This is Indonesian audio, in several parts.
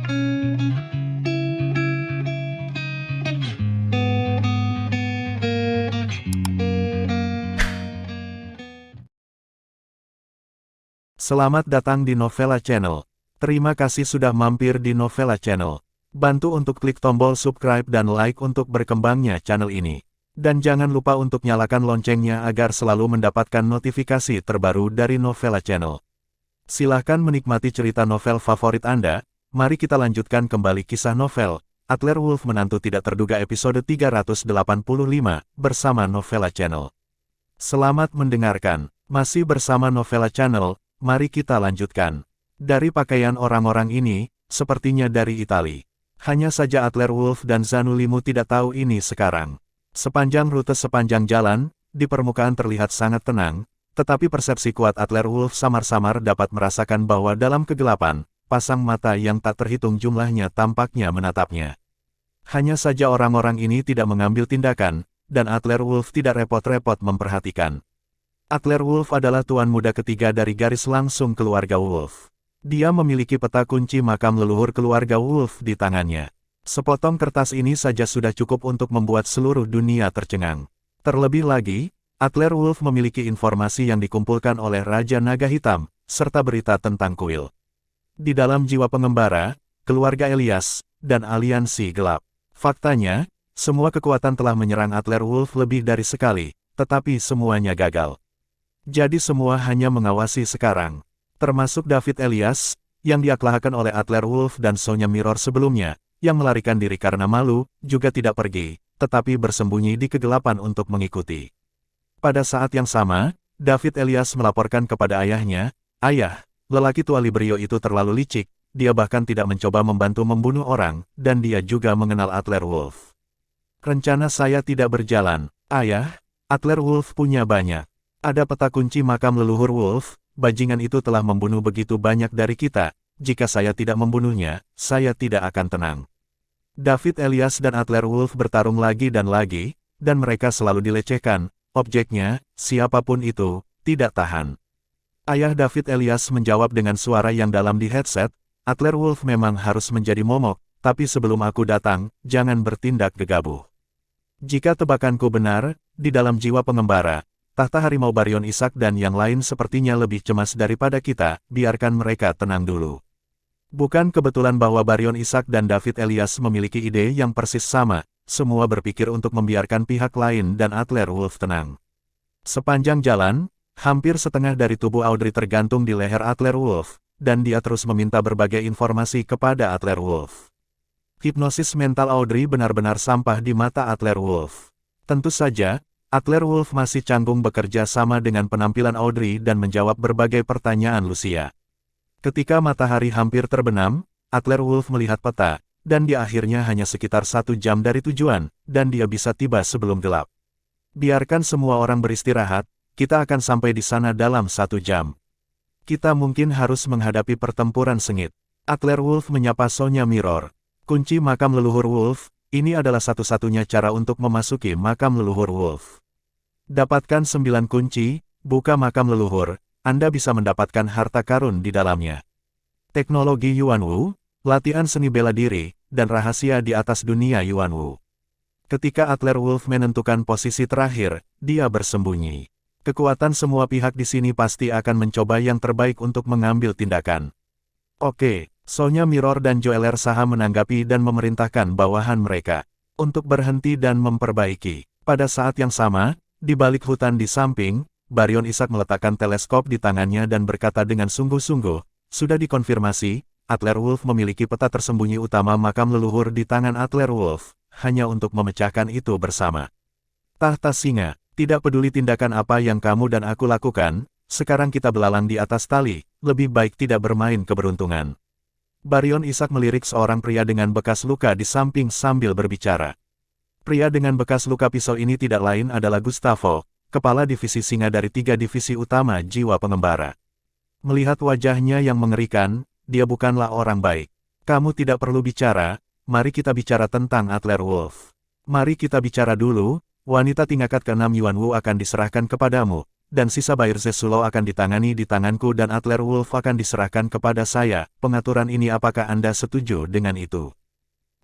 Selamat datang di Novella Channel. Terima kasih sudah mampir di Novella Channel. Bantu untuk klik tombol subscribe dan like untuk berkembangnya channel ini. Dan jangan lupa untuk nyalakan loncengnya agar selalu mendapatkan notifikasi terbaru dari Novella Channel. Silahkan menikmati cerita novel favorit Anda. Mari kita lanjutkan kembali kisah novel Adler Wolf Menantu Tidak Terduga episode 385 bersama Novella Channel. Selamat mendengarkan. Masih bersama Novella Channel. Mari kita lanjutkan. Dari pakaian orang-orang ini, sepertinya dari Itali. Hanya saja Adler Wolf dan Zanulimu tidak tahu ini sekarang. Sepanjang rute sepanjang jalan, di permukaan terlihat sangat tenang, tetapi persepsi kuat Adler Wolf samar-samar dapat merasakan bahwa dalam kegelapan, pasang mata yang tak terhitung jumlahnya tampaknya menatapnya. Hanya saja orang-orang ini tidak mengambil tindakan, dan Adler Wolf tidak repot-repot memperhatikan. Adler Wolf adalah tuan muda ketiga dari garis langsung keluarga Wolf. Dia memiliki peta kunci makam leluhur keluarga Wolf di tangannya. Sepotong kertas ini saja sudah cukup untuk membuat seluruh dunia tercengang. Terlebih lagi, Adler Wolf memiliki informasi yang dikumpulkan oleh Raja Naga Hitam, serta berita tentang kuil. Di dalam jiwa pengembara, keluarga Elias, dan aliansi gelap. Faktanya, semua kekuatan telah menyerang Adler Wolf lebih dari sekali, tetapi semuanya gagal. Jadi semua hanya mengawasi sekarang. Termasuk David Elias, yang diaklahkan oleh Adler Wolf dan Sonya Mirror sebelumnya, yang melarikan diri karena malu, juga tidak pergi, tetapi bersembunyi di kegelapan untuk mengikuti. Pada saat yang sama, David Elias melaporkan kepada ayahnya, "Ayah, lelaki tua Librio itu terlalu licik, dia bahkan tidak mencoba membantu membunuh orang, dan dia juga mengenal Adler Wolf. Rencana saya tidak berjalan, ayah, Adler Wolf punya banyak. Ada peta kunci makam leluhur Wolf, bajingan itu telah membunuh begitu banyak dari kita, jika saya tidak membunuhnya, saya tidak akan tenang." David Elias dan Adler Wolf bertarung lagi, dan mereka selalu dilecehkan, objeknya, siapapun itu, tidak tahan. Ayah David Elias menjawab dengan suara yang dalam di headset, "Adler Wolf memang harus menjadi momok, tapi sebelum aku datang, jangan bertindak gegabah. Jika tebakanku benar, di dalam jiwa pengembara, tahta harimau Baryon Ishak dan yang lain sepertinya lebih cemas daripada kita, biarkan mereka tenang dulu." Bukan kebetulan bahwa Baryon Ishak dan David Elias memiliki ide yang persis sama, semua berpikir untuk membiarkan pihak lain dan Adler Wolf tenang. Sepanjang jalan, hampir setengah dari tubuh Audrey tergantung di leher Adler Wolf, dan dia terus meminta berbagai informasi kepada Adler Wolf. Hipnosis mental Audrey benar-benar sampah di mata Adler Wolf. Tentu saja, Adler Wolf masih canggung bekerja sama dengan penampilan Audrey dan menjawab berbagai pertanyaan Lucia. Ketika matahari hampir terbenam, Adler Wolf melihat peta, dan dia akhirnya hanya sekitar 1 jam dari tujuan, dan dia bisa tiba sebelum gelap. "Biarkan semua orang beristirahat, kita akan sampai di sana dalam 1 jam. Kita mungkin harus menghadapi pertempuran sengit." Adler Wolf menyapa Sonya Mirror. "Kunci makam leluhur Wolf, ini adalah satu-satunya cara untuk memasuki makam leluhur Wolf. Dapatkan 9 kunci, buka makam leluhur, Anda bisa mendapatkan harta karun di dalamnya. Teknologi Yuanwu, latihan seni bela diri, dan rahasia di atas dunia Yuanwu." Ketika Adler Wolf menentukan posisi terakhir, dia bersembunyi. Kekuatan semua pihak di sini pasti akan mencoba yang terbaik untuk mengambil tindakan. "Oke." Sonya Mirror dan Joeler Saha menanggapi dan memerintahkan bawahan mereka untuk berhenti dan memperbaiki. Pada saat yang sama, di balik hutan di samping, Baryon Ishak meletakkan teleskop di tangannya dan berkata dengan sungguh-sungguh, "Sudah dikonfirmasi, Adler Wolf memiliki peta tersembunyi utama makam leluhur di tangan Adler Wolf, hanya untuk memecahkan itu bersama." Tahta Singa, "Tidak peduli tindakan apa yang kamu dan aku lakukan, sekarang kita belalang di atas tali, lebih baik tidak bermain keberuntungan." Baryon Ishak melirik seorang pria dengan bekas luka di samping sambil berbicara. Pria dengan bekas luka pisau ini tidak lain adalah Gustavo, kepala divisi singa dari 3 divisi utama jiwa pengembara. Melihat wajahnya yang mengerikan, dia bukanlah orang baik. "Kamu tidak perlu bicara, mari kita bicara tentang Adler Wolf. Mari kita bicara dulu, wanita tingkat ke-6 Yuanwu akan diserahkan kepadamu, dan sisa Bair Zesulo akan ditangani di tanganku dan Adler Wolf akan diserahkan kepada saya. Pengaturan ini apakah Anda setuju dengan itu?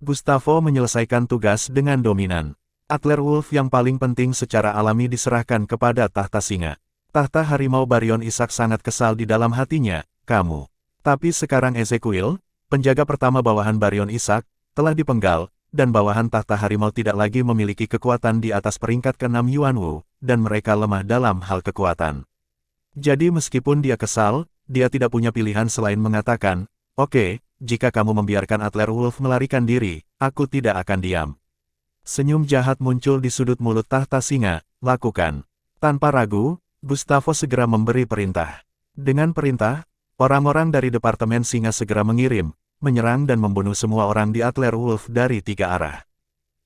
Gustavo menyelesaikan tugas dengan dominan. Adler Wolf yang paling penting secara alami diserahkan kepada tahta singa. Tahta harimau Baryon Ishak sangat kesal di dalam hatinya, kamu. Tapi sekarang Ezekiel, penjaga pertama bawahan Baryon Ishak, telah dipenggal, dan bawahan tahta harimau tidak lagi memiliki kekuatan di atas peringkat ke-6 Yuanwu, dan mereka lemah dalam hal kekuatan. Jadi meskipun dia kesal, dia tidak punya pilihan selain mengatakan, oke, jika kamu membiarkan Adler Wolf melarikan diri, aku tidak akan diam. Senyum jahat muncul di sudut mulut tahta singa, lakukan. Tanpa ragu, Gustavo segera memberi perintah. Dengan perintah, orang-orang dari Departemen Singa segera menyerang dan membunuh semua orang di Adler Wolf dari 3 arah.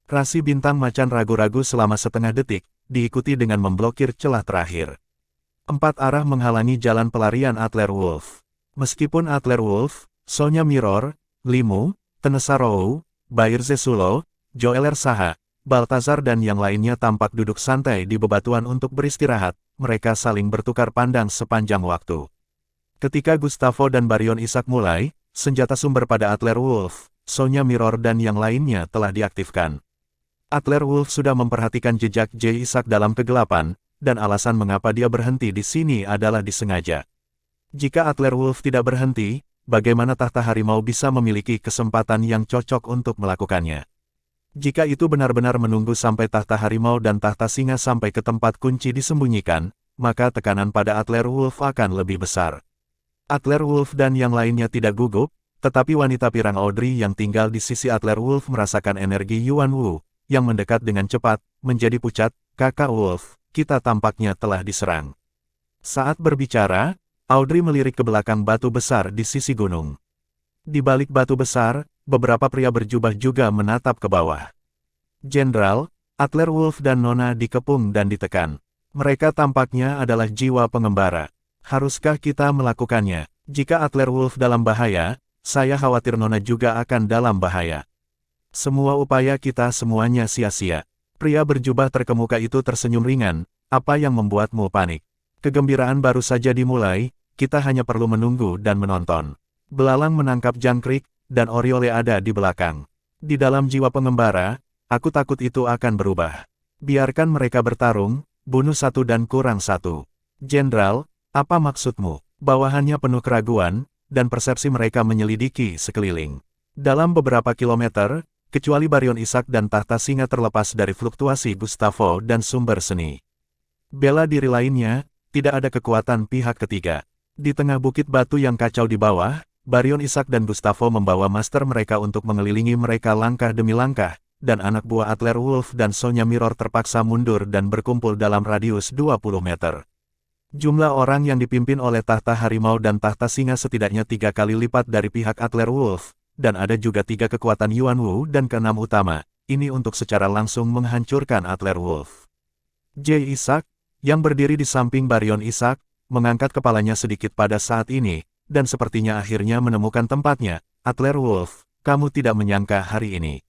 Rasi bintang macan ragu-ragu selama setengah detik, diikuti dengan memblokir celah terakhir. 4 arah menghalangi jalan pelarian Adler Wolf. Meskipun Adler Wolf, Sonya Mirror, Limu, Tenesarou, Bair Zesulo, Joeler Saha, Baltazar dan yang lainnya tampak duduk santai di bebatuan untuk beristirahat, mereka saling bertukar pandang sepanjang waktu. Ketika Gustavo dan Baryon Ishak mulai, senjata sumber pada Adler Wolf, Sonya Mirror dan yang lainnya telah diaktifkan. Adler Wolf sudah memperhatikan jejak J. Ishak dalam kegelapan, dan alasan mengapa dia berhenti di sini adalah disengaja. Jika Adler Wolf tidak berhenti, bagaimana tahta harimau bisa memiliki kesempatan yang cocok untuk melakukannya? Jika itu benar-benar menunggu sampai tahta harimau dan tahta singa sampai ke tempat kunci disembunyikan, maka tekanan pada Adler Wolf akan lebih besar. Adler Wolf dan yang lainnya tidak gugup, tetapi wanita pirang Audrey yang tinggal di sisi Adler Wolf merasakan energi Yuanwu, yang mendekat dengan cepat, menjadi pucat. Kakak Wolf, kita tampaknya telah diserang. Saat berbicara, Audrey melirik ke belakang batu besar di sisi gunung. Di balik batu besar, beberapa pria berjubah juga menatap ke bawah. Jenderal, Adler Wolf dan Nona dikepung dan ditekan. Mereka tampaknya adalah jiwa pengembara. Haruskah kita melakukannya? Jika Adler Wolf dalam bahaya, saya khawatir Nona juga akan dalam bahaya. Semua upaya kita semuanya sia-sia. Pria berjubah terkemuka itu tersenyum ringan. Apa yang membuatmu panik? Kegembiraan baru saja dimulai, kita hanya perlu menunggu dan menonton. Belalang menangkap jangkrik, dan Oriole ada di belakang. Di dalam jiwa pengembara, aku takut itu akan berubah. Biarkan mereka bertarung, bunuh satu dan kurang satu. Jenderal, apa maksudmu? Bawahannya penuh keraguan, dan persepsi mereka menyelidiki sekeliling. Dalam beberapa kilometer, kecuali Baryon Ishak dan tahta singa terlepas dari fluktuasi Gustavo dan sumber seni. Bela diri lainnya, tidak ada kekuatan pihak ketiga. Di tengah bukit batu yang kacau di bawah, Baryon Ishak dan Gustavo membawa master mereka untuk mengelilingi mereka langkah demi langkah, dan anak buah Adler Wolf dan Sonya Mirror terpaksa mundur dan berkumpul dalam radius 20 meter. Jumlah orang yang dipimpin oleh tahta harimau dan tahta singa setidaknya 3 kali lipat dari pihak Adler Wolf, dan ada juga 3 kekuatan Yuanwu dan ke-6 utama, ini untuk secara langsung menghancurkan Adler Wolf. J. Ishak, yang berdiri di samping Baryon Ishak, mengangkat kepalanya sedikit pada saat ini, dan sepertinya akhirnya menemukan tempatnya. Adler Wolf, kamu tidak menyangka hari ini.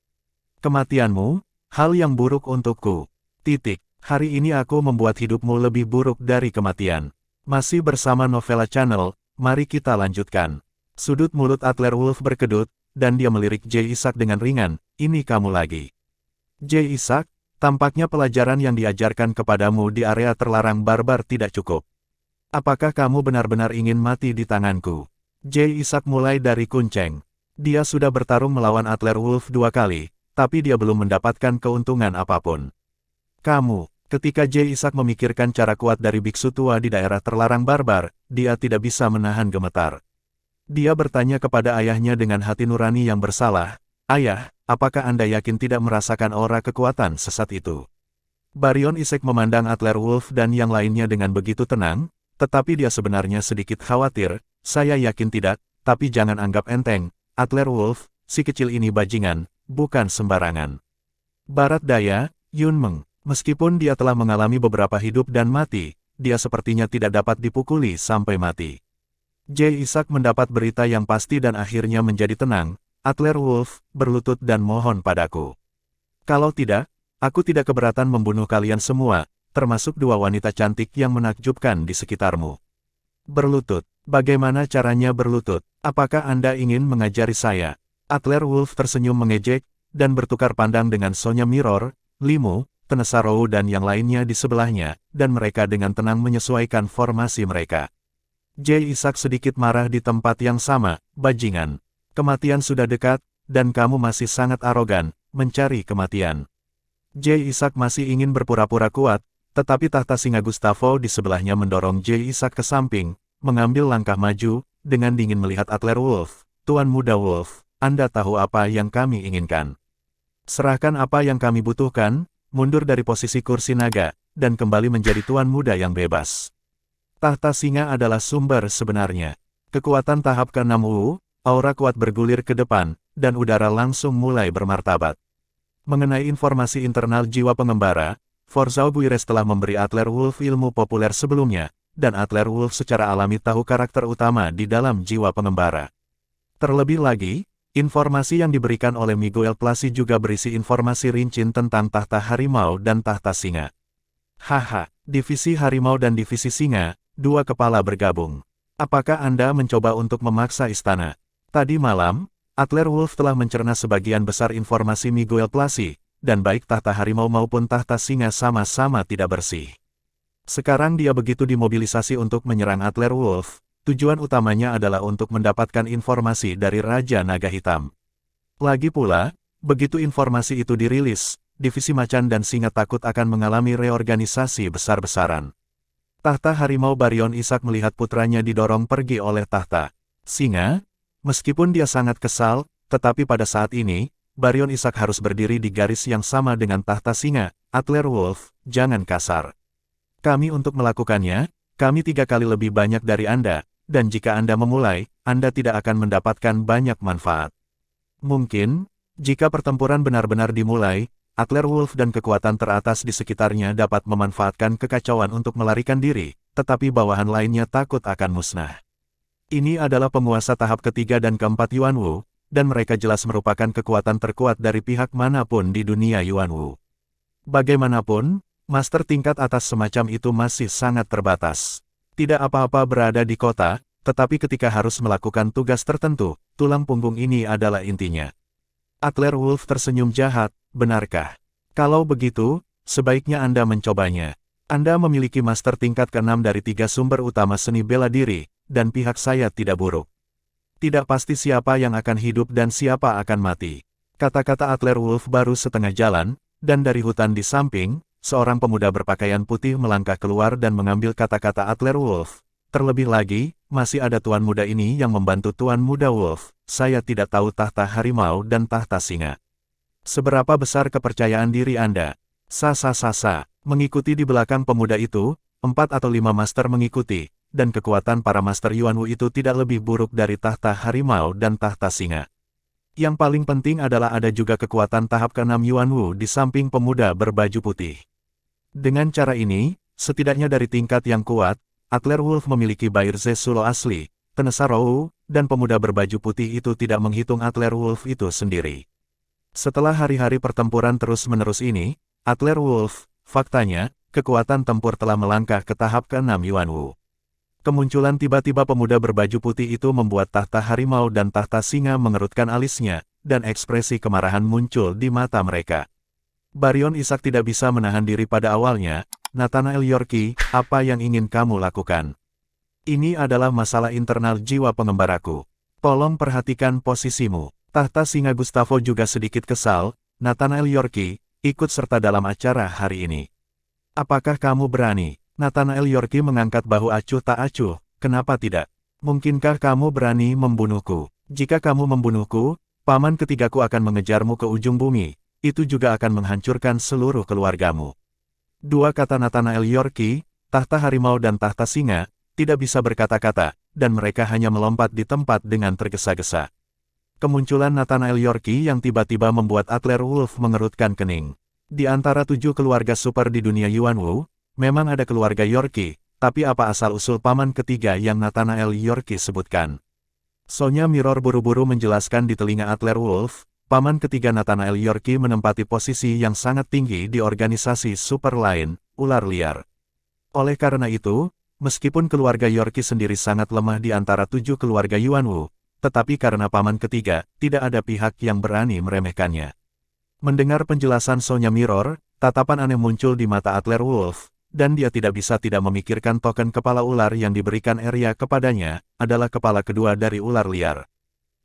Kematianmu, hal yang buruk untukku. Titik. Hari ini aku membuat hidupmu lebih buruk dari kematian. Masih bersama Novella Channel, mari kita lanjutkan. Sudut mulut Adler Wolf berkedut, dan dia melirik J. Ishak dengan ringan, ini kamu lagi. J. Ishak, tampaknya pelajaran yang diajarkan kepadamu di area terlarang barbar tidak cukup. Apakah kamu benar-benar ingin mati di tanganku? J. Ishak mulai dari kunceng. Dia sudah bertarung melawan Adler Wolf 2 kali, tapi dia belum mendapatkan keuntungan apapun. Kamu. Ketika J. Ishak memikirkan cara kuat dari biksu tua di daerah terlarang barbar, dia tidak bisa menahan gemetar. Dia bertanya kepada ayahnya dengan hati nurani yang bersalah, "Ayah, apakah Anda yakin tidak merasakan aura kekuatan sesat itu?" Baryon Ishak memandang Adler Wolf dan yang lainnya dengan begitu tenang, tetapi dia sebenarnya sedikit khawatir. "Saya yakin tidak, tapi jangan anggap enteng, Adler Wolf, si kecil ini bajingan, bukan sembarangan." Barat Daya, Yunmeng. Meskipun dia telah mengalami beberapa hidup dan mati, dia sepertinya tidak dapat dipukuli sampai mati. J. Ishak mendapat berita yang pasti dan akhirnya menjadi tenang. Adler Wolf, berlutut dan mohon padaku. Kalau tidak, aku tidak keberatan membunuh kalian semua, termasuk dua wanita cantik yang menakjubkan di sekitarmu. Berlutut. Bagaimana caranya berlutut? Apakah Anda ingin mengajari saya? Adler Wolf tersenyum mengejek, dan bertukar pandang dengan Sonya Mirror, Limu, Tenesarou dan yang lainnya di sebelahnya, dan mereka dengan tenang menyesuaikan formasi mereka. Jay Isaac sedikit marah di tempat yang sama, bajingan. Kematian sudah dekat, dan kamu masih sangat arogan, mencari kematian. Jay Isaac masih ingin berpura-pura kuat, tetapi tahta singa Gustavo di sebelahnya mendorong Jay Isaac ke samping, mengambil langkah maju, dengan dingin melihat Adler Wolf. Tuan Muda Wolf, Anda tahu apa yang kami inginkan. Serahkan apa yang kami butuhkan, mundur dari posisi kursi naga, dan kembali menjadi Tuan Muda yang bebas. Tahta singa adalah sumber sebenarnya. Kekuatan tahap ke-6 Wu, aura kuat bergulir ke depan, dan udara langsung mulai bermartabat. Mengenai informasi internal jiwa pengembara, Forzao Guires telah memberi Adler Wolf ilmu populer sebelumnya, dan Adler Wolf secara alami tahu karakter utama di dalam jiwa pengembara. Terlebih lagi, informasi yang diberikan oleh Miguel Plasi juga berisi informasi rinci tentang tahta harimau dan tahta singa. Haha, divisi harimau dan divisi singa, dua kepala bergabung. Apakah Anda mencoba untuk memaksa istana? Tadi malam, Adler Wolf telah mencerna sebagian besar informasi Miguel Plasi, dan baik tahta harimau maupun tahta singa sama-sama tidak bersih. Sekarang dia begitu dimobilisasi untuk menyerang Adler Wolf. Tujuan utamanya adalah untuk mendapatkan informasi dari Raja Naga Hitam. Lagi pula, begitu informasi itu dirilis, divisi macan dan singa takut akan mengalami reorganisasi besar-besaran. Tahta harimau Baryon Isaac melihat putranya didorong pergi oleh tahta singa. Meskipun dia sangat kesal, tetapi pada saat ini, Baryon Isaac harus berdiri di garis yang sama dengan tahta singa. Adler Wolf, jangan kasar. Kami untuk melakukannya, kami 3 kali lebih banyak dari Anda. Dan jika Anda memulai, Anda tidak akan mendapatkan banyak manfaat. Mungkin, jika pertempuran benar-benar dimulai, Adler Wolf dan kekuatan teratas di sekitarnya dapat memanfaatkan kekacauan untuk melarikan diri, tetapi bawahan lainnya takut akan musnah. Ini adalah penguasa tahap ketiga dan keempat Yuan Wu, dan mereka jelas merupakan kekuatan terkuat dari pihak manapun di dunia Yuan Wu. Bagaimanapun, master tingkat atas semacam itu masih sangat terbatas. Tidak apa-apa berada di kota, tetapi ketika harus melakukan tugas tertentu, tulang punggung ini adalah intinya. Adler Wolf tersenyum jahat, benarkah? Kalau begitu, sebaiknya Anda mencobanya. Anda memiliki master tingkat ke-6 dari 3 sumber utama seni bela diri, dan pihak saya tidak buruk. Tidak pasti siapa yang akan hidup dan siapa akan mati. Kata-kata Adler Wolf baru setengah jalan, dan dari hutan di samping, seorang pemuda berpakaian putih melangkah keluar dan mengambil kata-kata Adler Wolf. Terlebih lagi, masih ada tuan muda ini yang membantu Tuan Muda Wolf. Saya tidak tahu tahta harimau dan tahta singa. Seberapa besar kepercayaan diri Anda? Sa. Mengikuti di belakang pemuda itu, 4 atau 5 master mengikuti, dan kekuatan para master Yuan Wu itu tidak lebih buruk dari tahta harimau dan tahta singa. Yang paling penting adalah ada juga kekuatan tahap ke-6 Yuan Wu di samping pemuda berbaju putih. Dengan cara ini, setidaknya dari tingkat yang kuat, Adler Wolf memiliki Bairze Sulo asli, Tenesarou, dan pemuda berbaju putih itu tidak menghitung Adler Wolf itu sendiri. Setelah hari-hari pertempuran terus-menerus ini, Adler Wolf, faktanya, kekuatan tempur telah melangkah ke tahap ke-6 Yuan Wu. Kemunculan tiba-tiba pemuda berbaju putih itu membuat tahta harimau dan tahta singa mengerutkan alisnya, dan ekspresi kemarahan muncul di mata mereka. Baryon Isaac tidak bisa menahan diri pada awalnya. Nathanael Yorki, apa yang ingin kamu lakukan? Ini adalah masalah internal jiwa pengembaraku. Tolong perhatikan posisimu. Tahta singa Gustavo juga sedikit kesal. Nathanael Yorki, ikut serta dalam acara hari ini. Apakah kamu berani? Nathanael Yorki mengangkat bahu acuh tak acuh. Kenapa tidak? Mungkinkah kamu berani membunuhku? Jika kamu membunuhku, paman ketigaku akan mengejarmu ke ujung bumi. Itu juga akan menghancurkan seluruh keluargamu. Dua kata Nathanael Yorki, tahta harimau dan tahta singa, tidak bisa berkata-kata, dan mereka hanya melompat di tempat dengan tergesa-gesa. Kemunculan Nathanael Yorki yang tiba-tiba membuat Adler Wolf mengerutkan kening. Di antara 7 keluarga super di dunia Yuan Wu, memang ada keluarga Yorki, tapi apa asal-usul paman ketiga yang Nathanael Yorki sebutkan? Sonya Mirror buru-buru menjelaskan di telinga Adler Wolf, Paman ketiga Nathanael Yorki menempati posisi yang sangat tinggi di organisasi Super Line, ular liar. Oleh karena itu, meskipun keluarga Yorki sendiri sangat lemah di antara 7 keluarga Yuanwu, tetapi karena paman ketiga, tidak ada pihak yang berani meremehkannya. Mendengar penjelasan Sonya Mirror, tatapan aneh muncul di mata Adler Wolf, dan dia tidak bisa tidak memikirkan token kepala ular yang diberikan Arya kepadanya, adalah kepala kedua dari ular liar.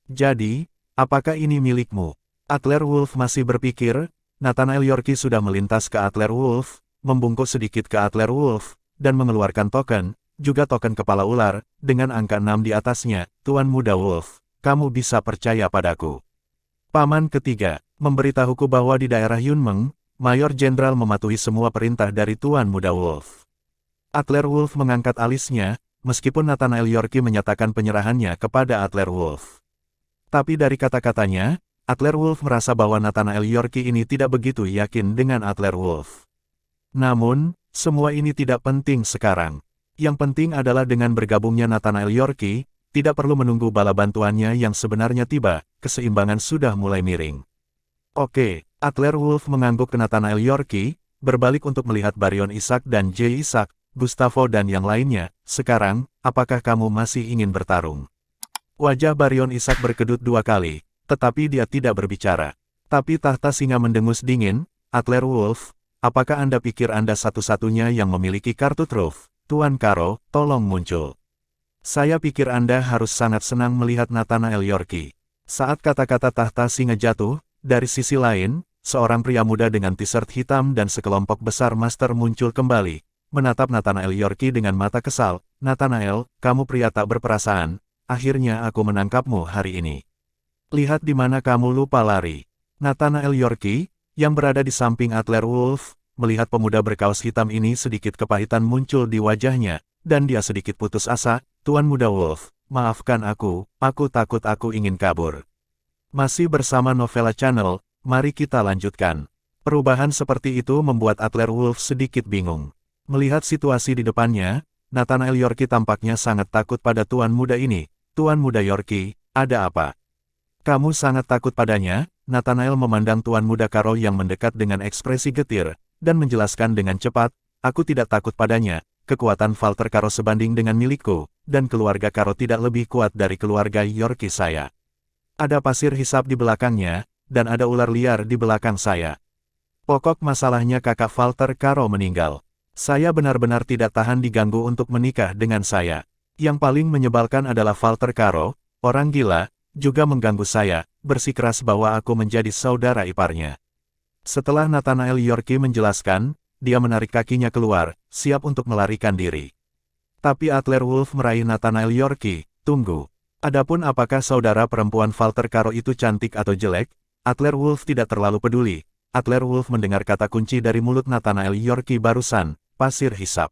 Jadi, apakah ini milikmu? Adler Wolf masih berpikir. Nathanael Yorki sudah melintas ke Adler Wolf, membungkuk sedikit ke Adler Wolf, dan mengeluarkan token, juga token kepala ular, dengan angka 6 di atasnya. Tuan Muda Wolf, kamu bisa percaya padaku. Paman ketiga, memberitahuku bahwa di daerah Yunmeng, Mayor Jenderal mematuhi semua perintah dari Tuan Muda Wolf. Adler Wolf mengangkat alisnya, meskipun Nathanael Yorki menyatakan penyerahannya kepada Adler Wolf. Tapi dari kata-katanya, Adler Wolf merasa bahwa Nathanael Yorki ini tidak begitu yakin dengan Adler Wolf. Namun, semua ini tidak penting sekarang. Yang penting adalah dengan bergabungnya Nathanael Yorki, tidak perlu menunggu bala bantuannya yang sebenarnya tiba, keseimbangan sudah mulai miring. Oke, Adler Wolf mengangguk ke Nathanael Yorki, berbalik untuk melihat Baryon Isaac dan Jay Isaac, Gustavo dan yang lainnya. Sekarang, apakah kamu masih ingin bertarung? Wajah Baryon Isaac berkedut 2 kali. Tetapi dia tidak berbicara. Tapi tahta singa mendengus dingin. Adler Wolf, apakah Anda pikir Anda satu-satunya yang memiliki kartu truf? Tuan Karo, tolong muncul. Saya pikir Anda harus sangat senang melihat Nathanael Yorki. Saat kata-kata tahta singa jatuh, dari sisi lain, seorang pria muda dengan t-shirt hitam dan sekelompok besar master muncul kembali, menatap Nathanael Yorki dengan mata kesal. Nathanael, kamu pria tak berperasaan, akhirnya aku menangkapmu hari ini. Lihat di mana kamu lupa lari. Nathanael Yorki, yang berada di samping Adler Wolf, melihat pemuda berkaos hitam ini sedikit kepahitan muncul di wajahnya, dan dia sedikit putus asa. Tuan Muda Wolf, maafkan aku takut aku ingin kabur. Masih bersama Novella Channel, mari kita lanjutkan. Perubahan seperti itu membuat Adler Wolf sedikit bingung. Melihat situasi di depannya, Nathanael Yorki tampaknya sangat takut pada Tuan Muda ini. Tuan Muda Yorki, ada apa? Kamu sangat takut padanya? Nathanael memandang Tuan Muda Karo yang mendekat dengan ekspresi getir, dan menjelaskan dengan cepat, aku tidak takut padanya, kekuatan Walter Karo sebanding dengan milikku, dan keluarga Karo tidak lebih kuat dari keluarga Yorki saya. Ada pasir hisap di belakangnya, dan ada ular liar di belakang saya. Pokok masalahnya kakak Walter Karo meninggal. Saya benar-benar tidak tahan diganggu untuk menikah dengan saya. Yang paling menyebalkan adalah Walter Karo, orang gila, juga mengganggu saya, bersikeras bahwa aku menjadi saudara iparnya. Setelah Nathanael Yorki menjelaskan, dia menarik kakinya keluar, siap untuk melarikan diri. Tapi Adler Wolf meraih Nathanael Yorki, tunggu. Adapun apakah saudara perempuan Walter Karo itu cantik atau jelek, Adler Wolf tidak terlalu peduli. Adler Wolf mendengar kata kunci dari mulut Nathanael Yorki barusan, pasir hisap.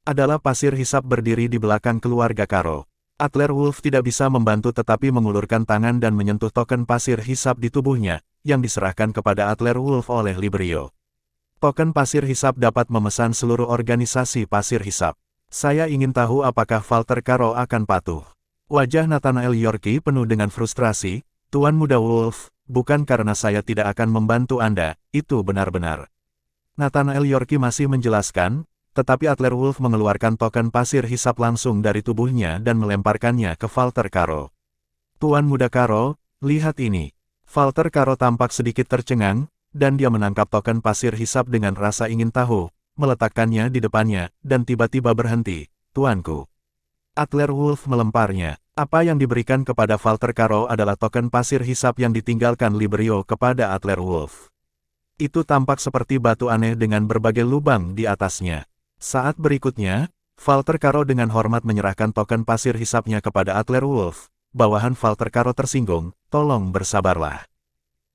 Adalah pasir hisap berdiri di belakang keluarga Karo. Adler Wolf tidak bisa membantu tetapi mengulurkan tangan dan menyentuh token pasir hisap di tubuhnya, yang diserahkan kepada Adler Wolf oleh Librio. Token pasir hisap dapat memesan seluruh organisasi pasir hisap. Saya ingin tahu apakah Walter Karo akan patuh. Wajah Nathanael Yorki penuh dengan frustrasi. Tuan Muda Wolf, bukan karena saya tidak akan membantu Anda, itu benar-benar. Nathanael Yorki masih menjelaskan, tetapi Adler Wolf mengeluarkan token pasir hisap langsung dari tubuhnya dan melemparkannya ke Walter Karo. Tuan Muda Karo, lihat ini. Walter Karo tampak sedikit tercengang, dan dia menangkap token pasir hisap dengan rasa ingin tahu, meletakkannya di depannya, dan tiba-tiba berhenti. Tuanku. Adler Wolf melemparnya. Apa yang diberikan kepada Walter Karo adalah token pasir hisap yang ditinggalkan Librio kepada Adler Wolf. Itu tampak seperti batu aneh dengan berbagai lubang di atasnya. Saat berikutnya, Walter Karo dengan hormat menyerahkan token pasir hisapnya kepada Adler Wolf. Bawahan Walter Karo tersinggung, tolong bersabarlah.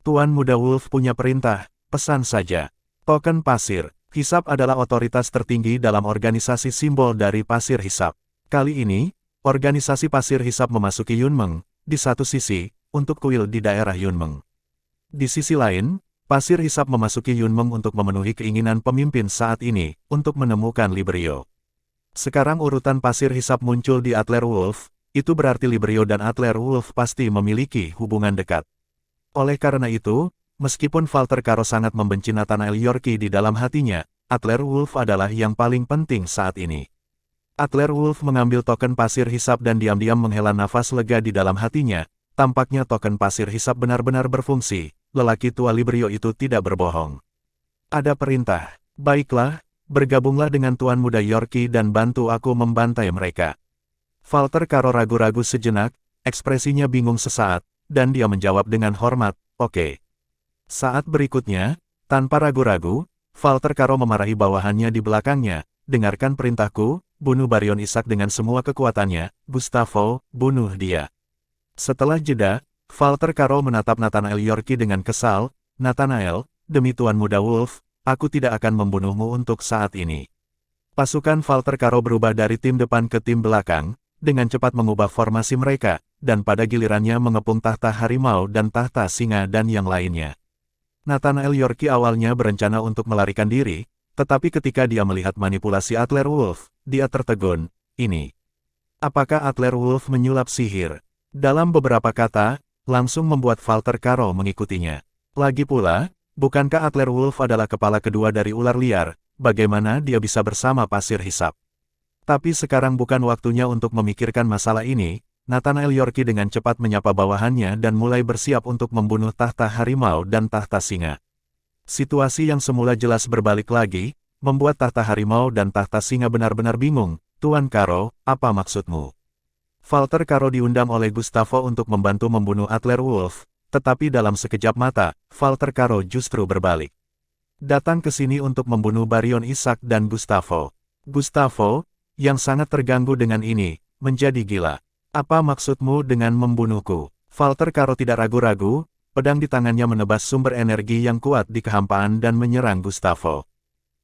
Tuan Muda Wolf punya perintah, pesan saja. Token pasir hisap adalah otoritas tertinggi dalam organisasi simbol dari pasir hisap. Kali ini, organisasi pasir hisap memasuki Yunmeng, di satu sisi, untuk kuil di daerah Yunmeng. Di sisi lain, pasir hisap memasuki Yunmeng untuk memenuhi keinginan pemimpin saat ini, untuk menemukan Librio. Sekarang urutan pasir hisap muncul di Adler Wolf, itu berarti Librio dan Adler Wolf pasti memiliki hubungan dekat. Oleh karena itu, meskipun Walter Caro sangat membenci Nathanael Yorkie di dalam hatinya, Adler Wolf adalah yang paling penting saat ini. Adler Wolf mengambil token pasir hisap dan diam-diam menghela nafas lega di dalam hatinya. Tampaknya token pasir hisap benar-benar berfungsi. Lelaki tua Librio itu tidak berbohong. Ada perintah. Baiklah, bergabunglah dengan Tuan Muda Yorkie dan bantu aku membantai mereka. Walter Caro ragu-ragu sejenak, ekspresinya bingung sesaat, dan dia menjawab dengan hormat, oke. Saat berikutnya, tanpa ragu-ragu, Walter Caro memarahi bawahannya di belakangnya, dengarkan perintahku, bunuh Baryon Isaac dengan semua kekuatannya, Gustavo, bunuh dia. Setelah jeda, Walter Caro menatap Nathanael Yorkie dengan kesal, Nathanael, demi Tuan Muda Wolf, aku tidak akan membunuhmu untuk saat ini. Pasukan Walter Caro berubah dari tim depan ke tim belakang, dengan cepat mengubah formasi mereka, dan pada gilirannya mengepung tahta harimau dan tahta singa dan yang lainnya. Nathanael Yorkie awalnya berencana untuk melarikan diri, tetapi ketika dia melihat manipulasi Adler Wolf, dia tertegun, ini. Apakah Adler Wolf menyulap sihir? Dalam beberapa kata, langsung membuat Walter Caro mengikutinya. Lagi pula, bukankah Adler Wolf adalah kepala kedua dari ular liar, bagaimana dia bisa bersama pasir hisap? Tapi sekarang bukan waktunya untuk memikirkan masalah ini. Nathanael Yorkie dengan cepat menyapa bawahannya dan mulai bersiap untuk membunuh tahta harimau dan tahta singa. Situasi yang semula jelas berbalik lagi, membuat tahta harimau dan tahta singa benar-benar bingung. Tuan Caro, apa maksudmu? Walter Caro diundang oleh Gustavo untuk membantu membunuh Adler Wolf, tetapi dalam sekejap mata, Walter Caro justru berbalik. Datang ke sini untuk membunuh Baryon Isaac dan Gustavo. Gustavo, yang sangat terganggu dengan ini, menjadi gila. Apa maksudmu dengan membunuhku? Walter Caro tidak ragu-ragu, pedang di tangannya menebas sumber energi yang kuat di kehampaan dan menyerang Gustavo.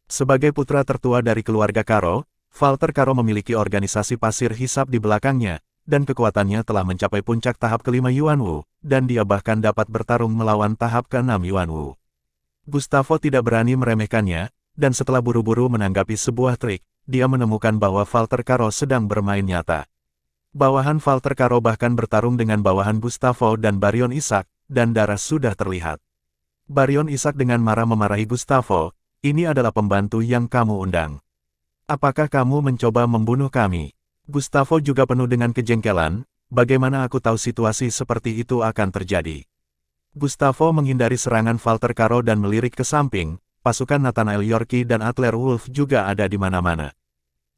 Sebagai putra tertua dari keluarga Caro, Walter Caro memiliki organisasi pasir hisap di belakangnya, dan kekuatannya telah mencapai puncak tahap kelima Yuanwu, dan dia bahkan dapat bertarung melawan tahap keenam Yuanwu. Gustavo tidak berani meremehkannya, dan setelah buru-buru menanggapi sebuah trik, dia menemukan bahwa Walter Caro sedang bermain nyata. Bawahan Walter Caro bahkan bertarung dengan bawahan Gustavo dan Baryon Isaac, dan darah sudah terlihat. Baryon Isaac dengan marah memarahi Gustavo, ini adalah pembantu yang kamu undang. Apakah kamu mencoba membunuh kami? Gustavo juga penuh dengan kejengkelan, bagaimana aku tahu situasi seperti itu akan terjadi. Gustavo menghindari serangan Walter Caro dan melirik ke samping, pasukan Nathanael Yorkie dan Adler Wolf juga ada di mana-mana.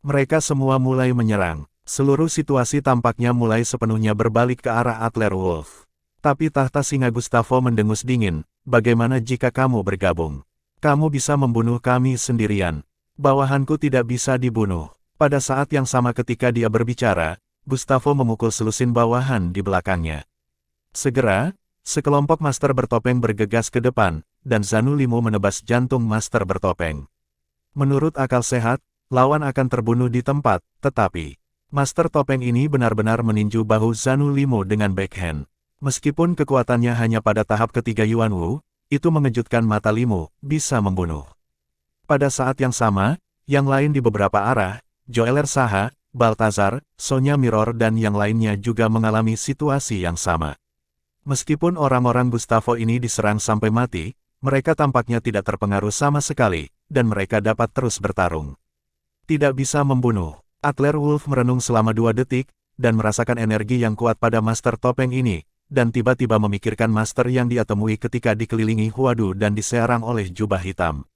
Mereka semua mulai menyerang. Seluruh situasi tampaknya mulai sepenuhnya berbalik ke arah Adler Wolf. Tapi tahta singa Gustavo mendengus dingin, bagaimana jika kamu bergabung? Kamu bisa membunuh kami sendirian. Bawahanku tidak bisa dibunuh. Pada saat yang sama ketika dia berbicara, Gustavo memukul selusin bawahan di belakangnya. Segera, sekelompok master bertopeng bergegas ke depan, dan Zanu Limo menebas jantung master bertopeng. Menurut akal sehat, lawan akan terbunuh di tempat, tetapi Master Topeng ini benar-benar meninju bahu Zanu Limo dengan backhand. Meskipun kekuatannya hanya pada tahap ketiga Yuanwu, itu mengejutkan mata Limo, bisa membunuh. Pada saat yang sama, yang lain di beberapa arah, Joeler Saha, Baltazar, Sonya Mirror dan yang lainnya juga mengalami situasi yang sama. Meskipun orang-orang Gustavo ini diserang sampai mati, mereka tampaknya tidak terpengaruh sama sekali, dan mereka dapat terus bertarung. Tidak bisa membunuh. Adler Wolf merenung selama 2 detik, dan merasakan energi yang kuat pada Master Topeng ini, dan tiba-tiba memikirkan Master yang dia temui ketika dikelilingi Huadu dan diserang oleh jubah hitam.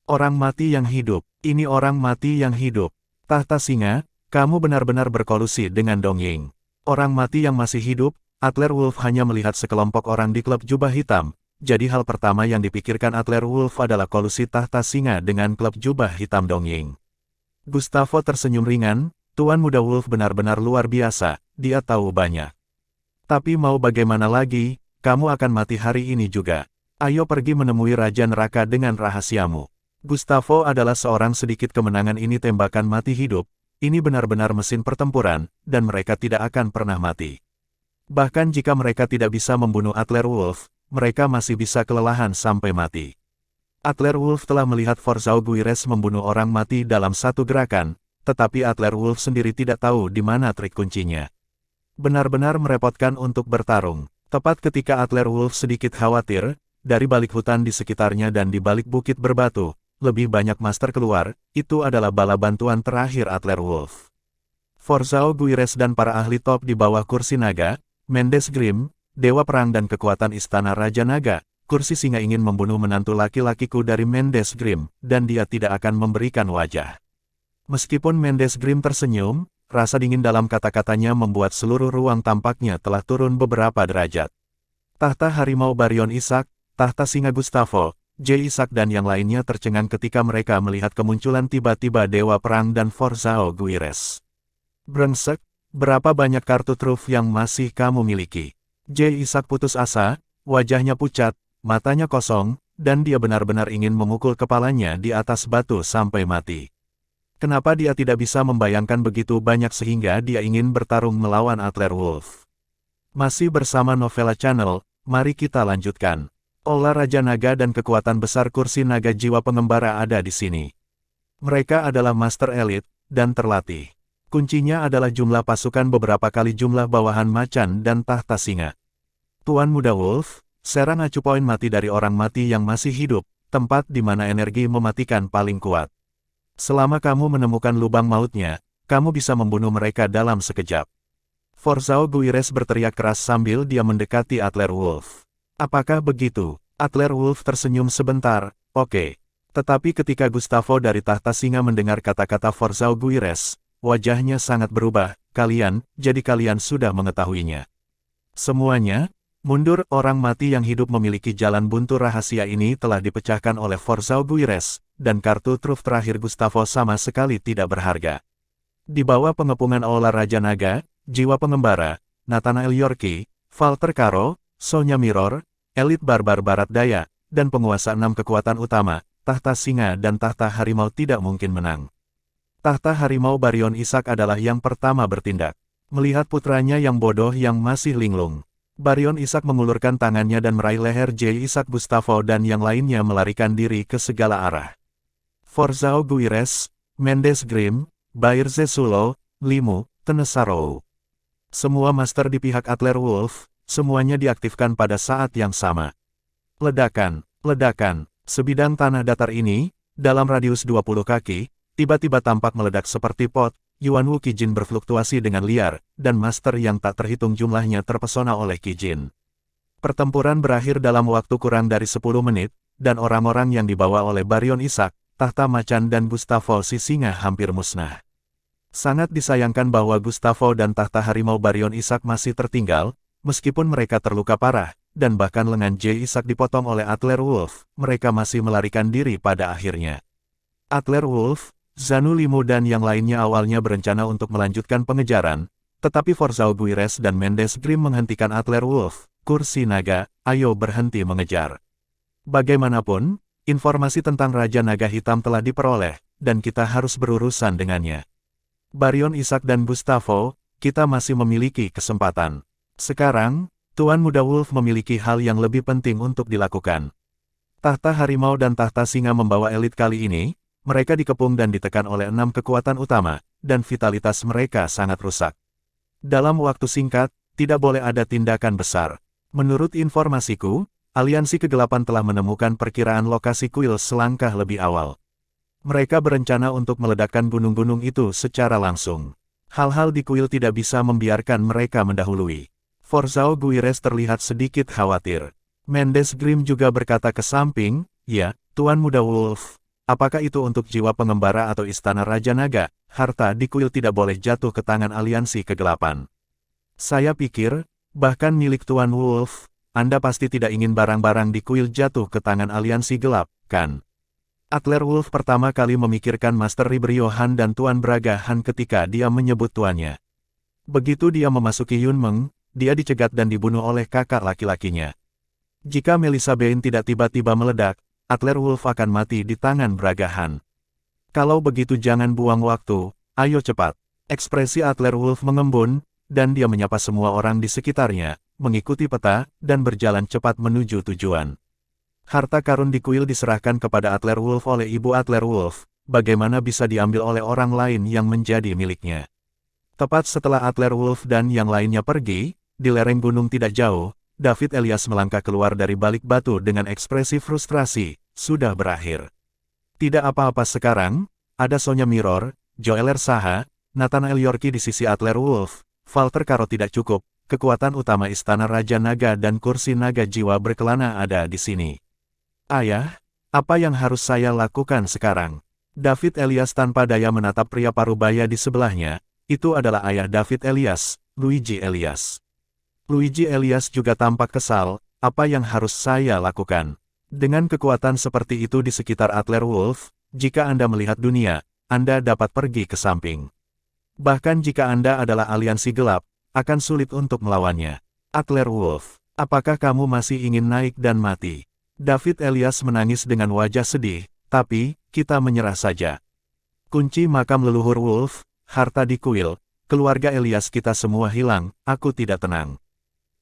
Orang mati yang hidup, ini orang mati yang hidup. Tahta singa, kamu benar-benar berkolusi dengan Dongying. Orang mati yang masih hidup, Adler Wolf hanya melihat sekelompok orang di klub jubah hitam, jadi hal pertama yang dipikirkan Adler Wolf adalah kolusi tahta singa dengan klub jubah hitam Dongying. Gustavo tersenyum ringan, Tuan Muda Wolf benar-benar luar biasa, dia tahu banyak. Tapi mau bagaimana lagi, kamu akan mati hari ini juga. Ayo pergi menemui Raja Neraka dengan rahasiamu. Gustavo adalah seorang sedikit kemenangan ini tembakan mati hidup, ini benar-benar mesin pertempuran, dan mereka tidak akan pernah mati. Bahkan jika mereka tidak bisa membunuh Adler Wolf, mereka masih bisa kelelahan sampai mati. Adler Wolf telah melihat Forzao Guires membunuh orang mati dalam satu gerakan, tetapi Adler Wolf sendiri tidak tahu di mana trik kuncinya. Benar-benar merepotkan untuk bertarung. Tepat ketika Adler Wolf sedikit khawatir, dari balik hutan di sekitarnya dan di balik bukit berbatu, lebih banyak master keluar. Itu adalah bala bantuan terakhir Adler Wolf. Forzao Guires dan para ahli top di bawah kursi naga, Mendes Grimm, Dewa Perang dan kekuatan Istana Raja Naga. Kursi singa ingin membunuh menantu laki-lakiku dari Mendes Grimm, dan dia tidak akan memberikan wajah. Meskipun Mendes Grimm tersenyum, rasa dingin dalam kata-katanya membuat seluruh ruang tampaknya telah turun beberapa derajat. Tahta Harimau Baryon Ishak, tahta singa Gustavo, J. Ishak dan yang lainnya tercengang ketika mereka melihat kemunculan tiba-tiba Dewa Perang dan Forzao Guires. Brengsek, berapa banyak kartu truf yang masih kamu miliki? J. Ishak putus asa, wajahnya pucat, matanya kosong, dan dia benar-benar ingin memukul kepalanya di atas batu sampai mati. Kenapa dia tidak bisa membayangkan begitu banyak sehingga dia ingin bertarung melawan Adler Wolf? Masih bersama Novella Channel, mari kita lanjutkan. Olah Raja Naga dan kekuatan besar kursi naga jiwa pengembara ada di sini. Mereka adalah master elite, dan terlatih. Kuncinya adalah jumlah pasukan beberapa kali jumlah bawahan macan dan tahta singa. Tuan Muda Wolf, serang acu poin mati dari orang mati yang masih hidup, tempat di mana energi mematikan paling kuat. Selama kamu menemukan lubang mautnya, kamu bisa membunuh mereka dalam sekejap. Forzao Guires berteriak keras sambil dia mendekati Adler Wolf. Apakah begitu? Adler Wolf tersenyum sebentar, oke. Tetapi ketika Gustavo dari tahta singa mendengar kata-kata Forzao Guires, wajahnya sangat berubah. Jadi kalian sudah mengetahuinya. Semuanya, mundur. Orang mati yang hidup memiliki jalan buntu rahasia ini telah dipecahkan oleh Forzao Guires. Dan kartu truf terakhir Gustavo sama sekali tidak berharga. Di bawah pengepungan Aula Raja Naga, Jiwa Pengembara, Nathanael Yorki, Walter Caro, Sonya Mirror, Elit Barbar Barat Daya, dan penguasa 6 kekuatan utama, tahta singa dan tahta harimau tidak mungkin menang. Tahta Harimau Baryon Ishak adalah yang pertama bertindak. Melihat putranya yang bodoh yang masih linglung, Baryon Ishak mengulurkan tangannya dan meraih leher J. Ishak Gustavo dan yang lainnya melarikan diri ke segala arah. Forzao Guires, Mendes Grimm, Bair Zesulo, Limu, Tenesaro. Semua master di pihak Adler Wolf, semuanya diaktifkan pada saat yang sama. Ledakan, sebidang tanah datar ini, dalam radius 20 kaki, tiba-tiba tampak meledak seperti pot. Yuan Wu Qijin berfluktuasi dengan liar, dan master yang tak terhitung jumlahnya terpesona oleh Qijin. Pertempuran berakhir dalam waktu kurang dari 10 menit, dan orang-orang yang dibawa oleh Baryon Ishak, tahta macan dan Gustavo si singa hampir musnah. Sangat disayangkan bahwa Gustavo dan tahta harimau Baryon Ishak masih tertinggal, meskipun mereka terluka parah, dan bahkan lengan J. Ishak dipotong oleh Adler Wolf, mereka masih melarikan diri pada akhirnya. Adler Wolf, Zanu Limu dan yang lainnya awalnya berencana untuk melanjutkan pengejaran, tetapi Forzao Guires dan Mendes Grimm menghentikan Adler Wolf. Kursi naga, ayo berhenti mengejar. Bagaimanapun, informasi tentang Raja Naga Hitam telah diperoleh, dan kita harus berurusan dengannya. Baryon Ishak dan Gustavo, kita masih memiliki kesempatan. Sekarang, Tuan Muda Wolf memiliki hal yang lebih penting untuk dilakukan. Tahta Harimau dan tahta singa membawa elit kali ini, mereka dikepung dan ditekan oleh 6 kekuatan utama, dan vitalitas mereka sangat rusak. Dalam waktu singkat, tidak boleh ada tindakan besar. Menurut informasiku, Aliansi Kegelapan telah menemukan perkiraan lokasi kuil selangkah lebih awal. Mereka berencana untuk meledakkan gunung-gunung itu secara langsung. Hal-hal di kuil tidak bisa membiarkan mereka mendahului. Forzao Guires terlihat sedikit khawatir. Mendes Grimm juga berkata ke samping, ya, Tuan Muda Wolf, apakah itu untuk jiwa pengembara atau istana Raja Naga, harta di kuil tidak boleh jatuh ke tangan Aliansi Kegelapan. Saya pikir, bahkan milik Tuan Wolf, Anda pasti tidak ingin barang-barang di kuil jatuh ke tangan Aliansi Gelap, kan? Adler Wolf pertama kali memikirkan Master Ribrio Han dan Tuan Braga Han ketika dia menyebut tuannya. Begitu dia memasuki Yunmeng, dia dicegat dan dibunuh oleh kakak laki-lakinya. Jika Melissa Bain tidak tiba-tiba meledak, Adler Wolf akan mati di tangan Braga Han. Kalau begitu jangan buang waktu, ayo cepat. Ekspresi Adler Wolf mengembun, dan dia menyapa semua orang di sekitarnya, mengikuti peta, dan berjalan cepat menuju tujuan. Harta karun di kuil diserahkan kepada Adler Wolf oleh Ibu Adler Wolf, bagaimana bisa diambil oleh orang lain yang menjadi miliknya. Tepat setelah Adler Wolf dan yang lainnya pergi, di lereng gunung tidak jauh, David Elias melangkah keluar dari balik batu dengan ekspresi frustrasi. Sudah berakhir. Tidak apa-apa sekarang, ada Sonya Mirror, Joeler Saha, Nathanael Yorkie di sisi Adler Wolf, Walter Karo tidak cukup, kekuatan utama Istana Raja Naga dan kursi naga jiwa berkelana ada di sini. Ayah, apa yang harus saya lakukan sekarang? David Elias tanpa daya menatap pria parubaya di sebelahnya. Itu adalah ayah David Elias, Luigi Elias. Luigi Elias juga tampak kesal. Apa yang harus saya lakukan? Dengan kekuatan seperti itu di sekitar Adler Wolf, jika Anda melihat dunia, Anda dapat pergi ke samping. Bahkan jika Anda adalah aliansi gelap, akan sulit untuk melawannya. Adler Wolf, apakah kamu masih ingin naik dan mati? David Elias menangis dengan wajah sedih, tapi, kita menyerah saja. Kunci makam leluhur Wolf, harta di kuil, keluarga Elias kita semua hilang, aku tidak tenang.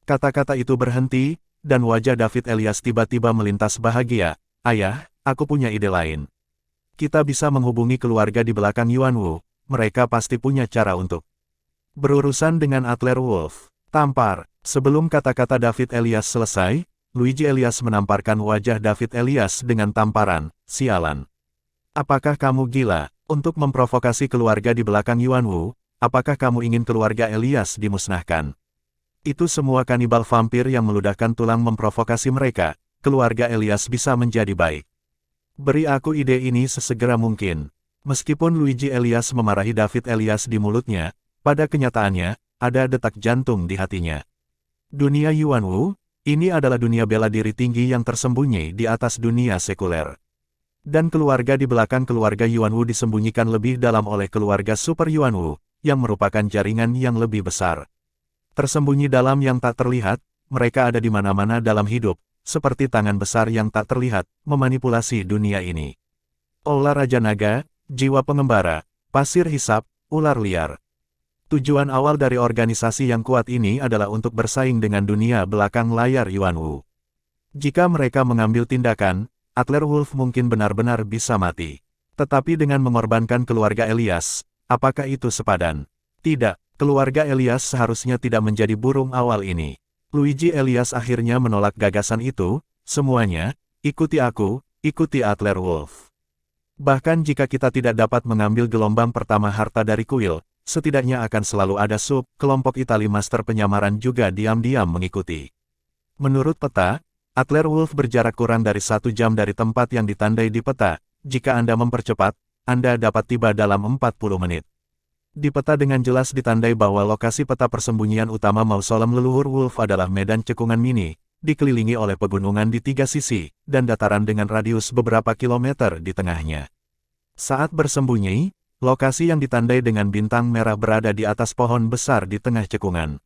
Kata-kata itu berhenti, dan wajah David Elias tiba-tiba melintas bahagia. Ayah, aku punya ide lain. Kita bisa menghubungi keluarga di belakang Yuan Wu, mereka pasti punya cara untuk berurusan dengan Adler Wolf. Tampar, sebelum kata-kata David Elias selesai, Luigi Elias menamparkan wajah David Elias dengan tamparan. Sialan. Apakah kamu gila? Untuk memprovokasi keluarga di belakang Yuan Wu, apakah kamu ingin keluarga Elias dimusnahkan? Itu semua kanibal vampir yang meludahkan tulang memprovokasi mereka, keluarga Elias bisa menjadi baik. Beri aku ide ini sesegera mungkin. Meskipun Luigi Elias memarahi David Elias di mulutnya, pada kenyataannya, ada detak jantung di hatinya. Dunia Yuan Wu, ini adalah dunia bela diri tinggi yang tersembunyi di atas dunia sekuler. Dan keluarga di belakang keluarga Yuan Wu disembunyikan lebih dalam oleh keluarga Super Yuan Wu, yang merupakan jaringan yang lebih besar. Tersembunyi dalam yang tak terlihat, mereka ada di mana-mana dalam hidup, seperti tangan besar yang tak terlihat, memanipulasi dunia ini. Aula Raja Naga, jiwa pengembara, pasir hisap, ular liar. Tujuan awal dari organisasi yang kuat ini adalah untuk bersaing dengan dunia belakang layar Yuan Wu. Jika mereka mengambil tindakan, Adler Wolf mungkin benar-benar bisa mati. Tetapi dengan mengorbankan keluarga Elias, apakah itu sepadan? Tidak, keluarga Elias seharusnya tidak menjadi burung awal ini. Luigi Elias akhirnya menolak gagasan itu. Semuanya, ikuti aku, ikuti Adler Wolf. Bahkan jika kita tidak dapat mengambil gelombang pertama harta dari kuil, setidaknya akan selalu ada kelompok Itali Master Penyamaran juga diam-diam mengikuti. Menurut peta, Adler Wolf berjarak kurang dari 1 jam dari tempat yang ditandai di peta. Jika Anda mempercepat, Anda dapat tiba dalam 40 menit. Di peta dengan jelas ditandai bahwa lokasi peta persembunyian utama mausolem leluhur Wolf adalah medan cekungan mini, dikelilingi oleh pegunungan di 3 sisi, dan dataran dengan radius beberapa kilometer di tengahnya. Saat bersembunyi, lokasi yang ditandai dengan bintang merah berada di atas pohon besar di tengah cekungan.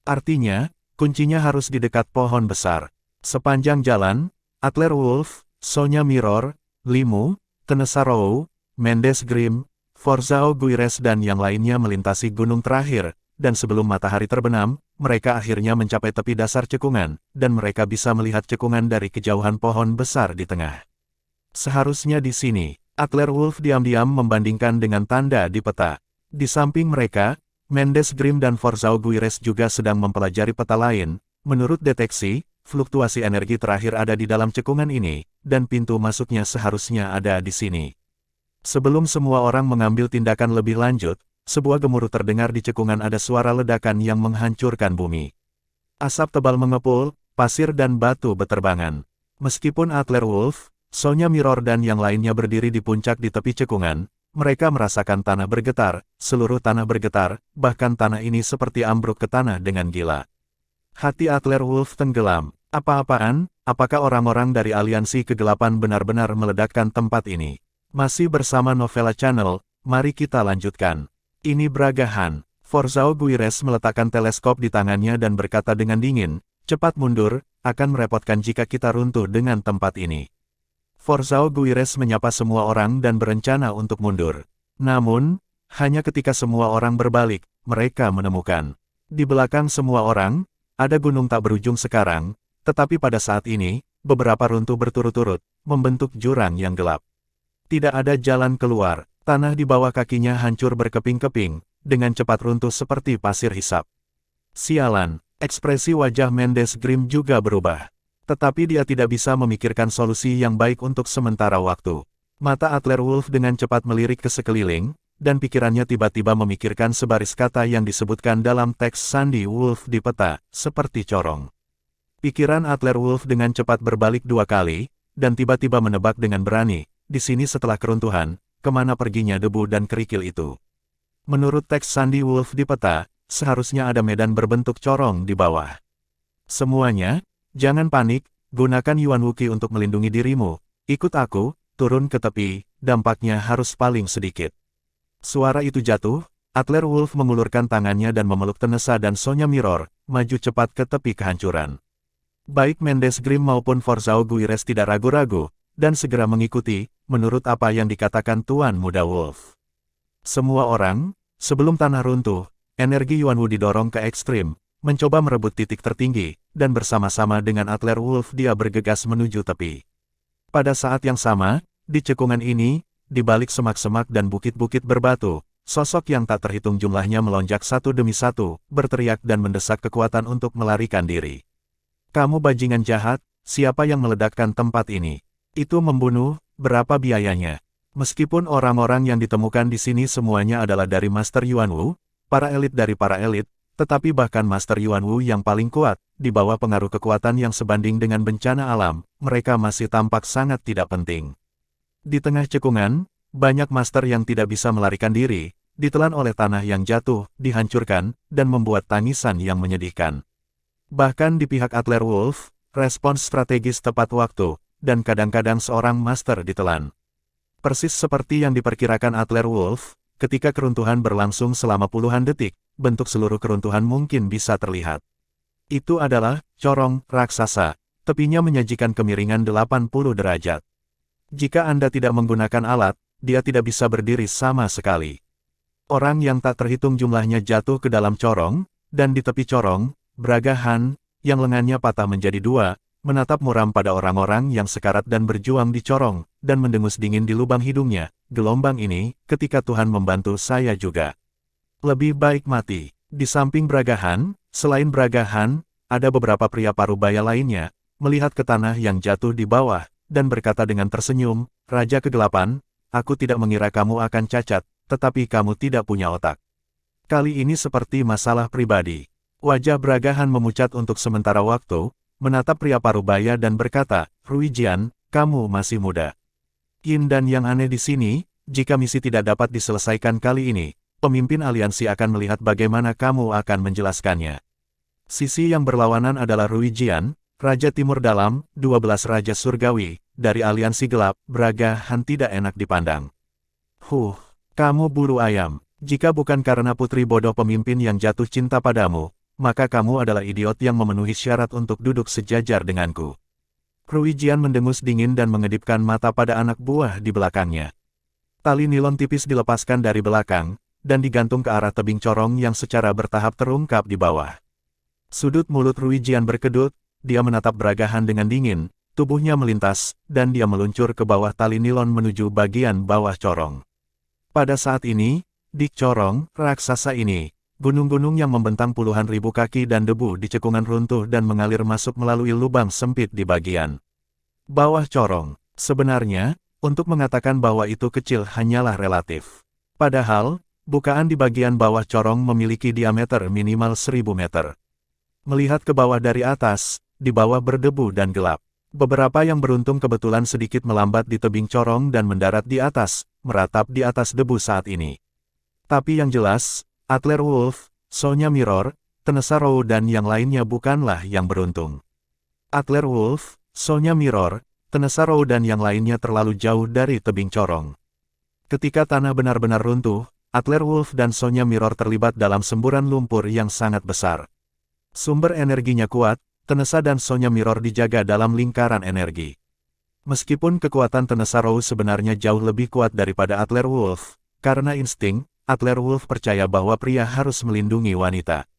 Artinya, kuncinya harus di dekat pohon besar. Sepanjang jalan, Adler Wolf, Sonya Mirror, Limu, Tenesarou, Mendes Grimm, Forzao Guires dan yang lainnya melintasi gunung terakhir, dan sebelum matahari terbenam, mereka akhirnya mencapai tepi dasar cekungan, dan mereka bisa melihat cekungan dari kejauhan pohon besar di tengah. Seharusnya di sini, Adler Wolf diam-diam membandingkan dengan tanda di peta. Di samping mereka, Mendes Grimm dan Forzao Guires juga sedang mempelajari peta lain. Menurut deteksi, fluktuasi energi terakhir ada di dalam cekungan ini, dan pintu masuknya seharusnya ada di sini. Sebelum semua orang mengambil tindakan lebih lanjut, sebuah gemuruh terdengar di cekungan. Ada suara ledakan yang menghancurkan bumi. Asap tebal mengepul, pasir dan batu beterbangan. Meskipun Adler Wolf, Sonya Mirror dan yang lainnya berdiri di puncak di tepi cekungan, mereka merasakan tanah bergetar, seluruh tanah bergetar, bahkan tanah ini seperti ambruk ke tanah dengan gila. Hati Adler Wolf tenggelam. Apa-apaan, apakah orang-orang dari aliansi kegelapan benar-benar meledakkan tempat ini? Masih bersama Novella Channel, mari kita lanjutkan. Ini Bragahan. Forzao Guires meletakkan teleskop di tangannya dan berkata dengan dingin, cepat mundur, akan merepotkan jika kita runtuh dengan tempat ini. Forzao Guires menyapa semua orang dan berencana untuk mundur. Namun, hanya ketika semua orang berbalik, mereka menemukan. Di belakang semua orang, ada gunung tak berujung sekarang, tetapi pada saat ini, beberapa runtuh berturut-turut, membentuk jurang yang gelap. Tidak ada jalan keluar, tanah di bawah kakinya hancur berkeping-keping, dengan cepat runtuh seperti pasir hisap. Sialan, Ekspresi wajah Mendes Grimm juga berubah. Tetapi dia tidak bisa memikirkan solusi yang baik untuk sementara waktu. Mata Adler Wolf dengan cepat melirik ke sekeliling, dan pikirannya tiba-tiba memikirkan sebaris kata yang disebutkan dalam teks Sandi Wolf di peta, seperti corong. Pikiran Adler Wolf dengan cepat berbalik 2 kali, dan tiba-tiba menebak dengan berani, di sini setelah keruntuhan, kemana perginya debu dan kerikil itu. Menurut teks Sandi Wolf di peta, seharusnya ada medan berbentuk corong di bawah. Semuanya, jangan panik, gunakan Yuan Wuqi untuk melindungi dirimu, ikut aku, turun ke tepi, dampaknya harus paling sedikit. Suara itu jatuh, Adler Wolf mengulurkan tangannya dan memeluk Tenesa dan Sonya Mirror, maju cepat ke tepi kehancuran. Baik Mendes Grimm maupun Forzao Guires tidak ragu-ragu, dan segera mengikuti, menurut apa yang dikatakan Tuan Muda Wolf. Semua orang, sebelum tanah runtuh, energi Yuan Wu didorong ke ekstrim, mencoba merebut titik tertinggi, dan bersama-sama dengan Adler Wolf dia bergegas menuju tepi. Pada saat yang sama, di cekungan ini, di balik semak-semak dan bukit-bukit berbatu, sosok yang tak terhitung jumlahnya melonjak satu demi satu, berteriak dan mendesak kekuatan untuk melarikan diri. Kamu bajingan jahat, siapa yang meledakkan tempat ini? Itu membunuh, berapa biayanya? Meskipun orang-orang yang ditemukan di sini semuanya adalah dari Master Yuan Wu, para elit dari para elit, tetapi bahkan Master Yuan Wu yang paling kuat, di bawah pengaruh kekuatan yang sebanding dengan bencana alam, mereka masih tampak sangat tidak penting. Di tengah cekungan, banyak master yang tidak bisa melarikan diri, ditelan oleh tanah yang jatuh, dihancurkan, dan membuat tangisan yang menyedihkan. Bahkan di pihak Adler Wolf, respons strategis tepat waktu, dan kadang-kadang seorang master ditelan. Persis seperti yang diperkirakan Adler Wolf, ketika keruntuhan berlangsung selama puluhan detik, bentuk seluruh keruntuhan mungkin bisa terlihat. Itu adalah corong raksasa, tepinya menyajikan kemiringan 80 derajat. Jika Anda tidak menggunakan alat, dia tidak bisa berdiri sama sekali. Orang yang tak terhitung jumlahnya jatuh ke dalam corong, dan di tepi corong, Braga Han, yang lengannya patah menjadi 2, menatap muram pada orang-orang yang sekarat dan berjuang di corong, dan mendengus dingin di lubang hidungnya. Gelombang ini, ketika Tuhan membantu saya juga. Lebih baik mati. Di samping Braga Han, selain Braga Han, ada beberapa pria parubaya lainnya, melihat ke tanah yang jatuh di bawah, dan berkata dengan tersenyum, Raja Kegelapan, aku tidak mengira kamu akan cacat, tetapi kamu tidak punya otak. Kali ini seperti masalah pribadi. Wajah Braga Han memucat untuk sementara waktu, menatap pria parubaya dan berkata, Ruijian, kamu masih muda. Yin dan yang aneh di sini, jika misi tidak dapat diselesaikan kali ini, pemimpin aliansi akan melihat bagaimana kamu akan menjelaskannya. Sisi yang berlawanan adalah Ruijian, Raja Timur Dalam, 12 Raja Surgawi, dari aliansi gelap, Braga Han tidak enak dipandang. Kamu buru ayam. Jika bukan karena putri bodoh pemimpin yang jatuh cinta padamu, maka kamu adalah idiot yang memenuhi syarat untuk duduk sejajar denganku. Ruijian mendengus dingin dan mengedipkan mata pada anak buah di belakangnya. Tali nilon tipis dilepaskan dari belakang, dan digantung ke arah tebing corong yang secara bertahap terungkap di bawah. Sudut mulut Ruijian berkedut, dia menatap Braga Han dengan dingin, tubuhnya melintas, dan dia meluncur ke bawah tali nilon menuju bagian bawah corong. Pada saat ini, di corong raksasa ini, gunung-gunung yang membentang puluhan ribu kaki dan debu di cekungan runtuh dan mengalir masuk melalui lubang sempit di bagian bawah corong. Sebenarnya, untuk mengatakan bahwa itu kecil hanyalah relatif. Padahal, bukaan di bagian bawah corong memiliki diameter minimal 1000 meter. Melihat ke bawah dari atas, di bawah berdebu dan gelap. Beberapa yang beruntung kebetulan sedikit melambat di tebing corong dan mendarat di atas, meratap di atas debu saat ini. Tapi yang jelas, Adler Wolf, Sonya Mirror, Tenesa Rou dan yang lainnya bukanlah yang beruntung. Adler Wolf, Sonya Mirror, Tenesa Rou dan yang lainnya terlalu jauh dari tebing corong. Ketika tanah benar-benar runtuh, Adler Wolf dan Sonya Mirror terlibat dalam semburan lumpur yang sangat besar. Sumber energinya kuat, Tenesa dan Sonya Mirror dijaga dalam lingkaran energi. Meskipun kekuatan Tenesa Rou sebenarnya jauh lebih kuat daripada Adler Wolf, karena insting, Adler Wolf percaya bahwa pria harus melindungi wanita.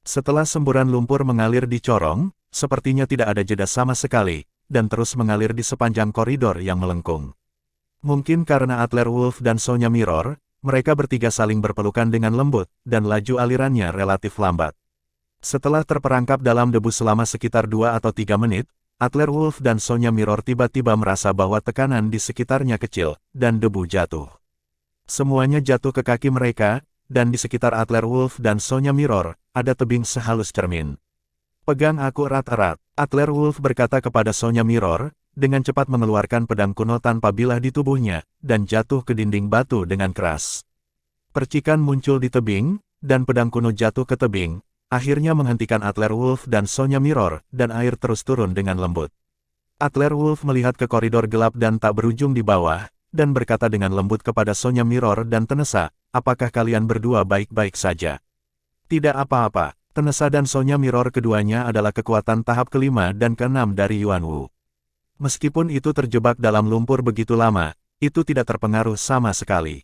Setelah semburan lumpur mengalir di corong, sepertinya tidak ada jeda sama sekali, dan terus mengalir di sepanjang koridor yang melengkung. Mungkin karena Adler Wolf dan Sonya Mirror, mereka bertiga saling berpelukan dengan lembut, dan laju alirannya relatif lambat. Setelah terperangkap dalam debu selama sekitar 2 atau 3 menit, Adler Wolf dan Sonya Mirror tiba-tiba merasa bahwa tekanan di sekitarnya kecil, dan debu jatuh. Semuanya jatuh ke kaki mereka, dan di sekitar Adler Wolf dan Sonya Mirror, ada tebing sehalus cermin. Pegang aku erat-erat, Adler Wolf berkata kepada Sonya Mirror, dengan cepat mengeluarkan pedang kuno tanpa bilah di tubuhnya, dan jatuh ke dinding batu dengan keras. Percikan muncul di tebing, dan pedang kuno jatuh ke tebing, akhirnya menghentikan Adler Wolf dan Sonya Mirror, dan air terus turun dengan lembut. Adler Wolf melihat ke koridor gelap dan tak berujung di bawah, dan berkata dengan lembut kepada Sonya Mirror dan Tenesa, apakah kalian berdua baik-baik saja? Tidak apa-apa, Tenesa dan Sonya Mirror keduanya adalah kekuatan tahap kelima dan keenam dari Yuanwu. Meskipun itu terjebak dalam lumpur begitu lama, itu tidak terpengaruh sama sekali.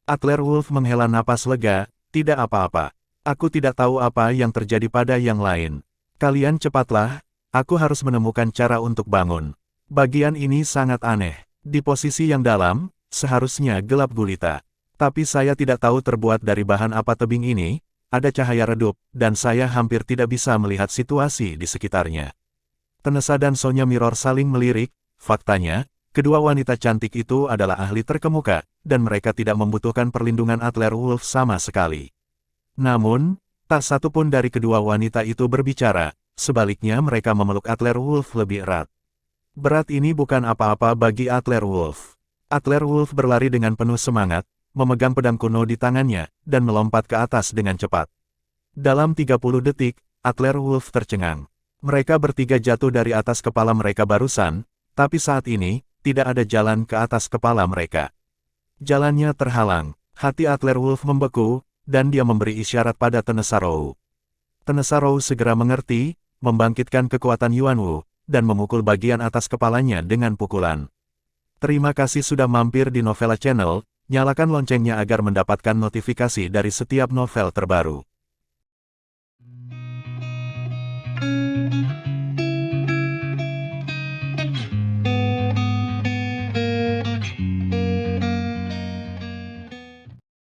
Adler Wolf menghela napas lega, tidak apa-apa. Aku tidak tahu apa yang terjadi pada yang lain. Kalian cepatlah, aku harus menemukan cara untuk bangun. Bagian ini sangat aneh. Di posisi yang dalam, seharusnya gelap gulita. Tapi saya tidak tahu terbuat dari bahan apa tebing ini, ada cahaya redup, dan saya hampir tidak bisa melihat situasi di sekitarnya. Tenesa dan Sonya Mirror saling melirik, faktanya, kedua wanita cantik itu adalah ahli terkemuka, dan mereka tidak membutuhkan perlindungan Adler Wolf sama sekali. Namun, tak satu pun dari kedua wanita itu berbicara, sebaliknya mereka memeluk Adler Wolf lebih erat. Berat ini bukan apa-apa bagi Adler Wolf. Adler Wolf berlari dengan penuh semangat, memegang pedang kuno di tangannya, dan melompat ke atas dengan cepat. Dalam 30 detik, Adler Wolf tercengang. Mereka bertiga jatuh dari atas kepala mereka barusan, tapi saat ini, tidak ada jalan ke atas kepala mereka. Jalannya terhalang, hati Adler Wolf membeku, dan dia memberi isyarat pada Tenesa Rou. Tenesa Rou segera mengerti, membangkitkan kekuatan Yuanwu, dan memukul bagian atas kepalanya dengan pukulan. Terima kasih sudah mampir di Novela Channel, nyalakan loncengnya agar mendapatkan notifikasi dari setiap novel terbaru.